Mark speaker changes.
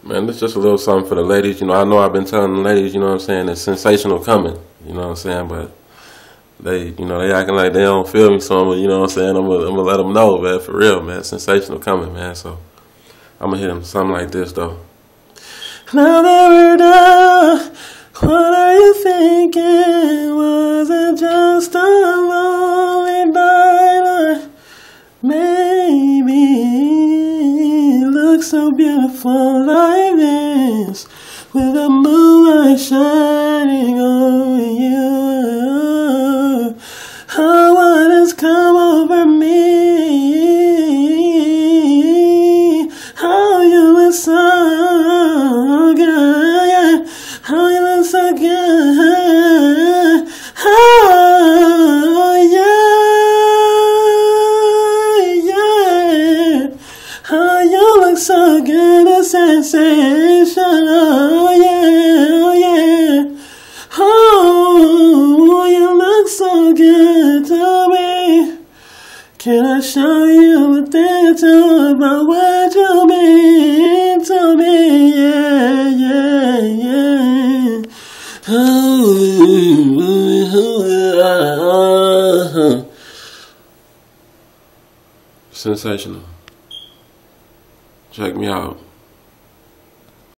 Speaker 1: Man, it's just a little something for the ladies. You know, I know I've been telling the ladies, you know what I'm saying, it's sensational coming. You know what I'm saying? But they acting like they don't feel me, so you know what I'm saying, I'm gonna let them know, man, for real, man. Sensational coming, man. So I'm gonna hit them something like this, though. Now that we're done, what are you thinking? Was it just a lonely night? Or maybe it looks so beautiful like this, with the moonlight shining over you. Oh, what has come over me? How you look so good, how you look so good. Oh, yeah. Oh, you look so good, a sensation. Oh, yeah. Oh, you look so good to me. Can I show you a thing or two about what you mean to me? Yeah. Oh, sensational. Check me out.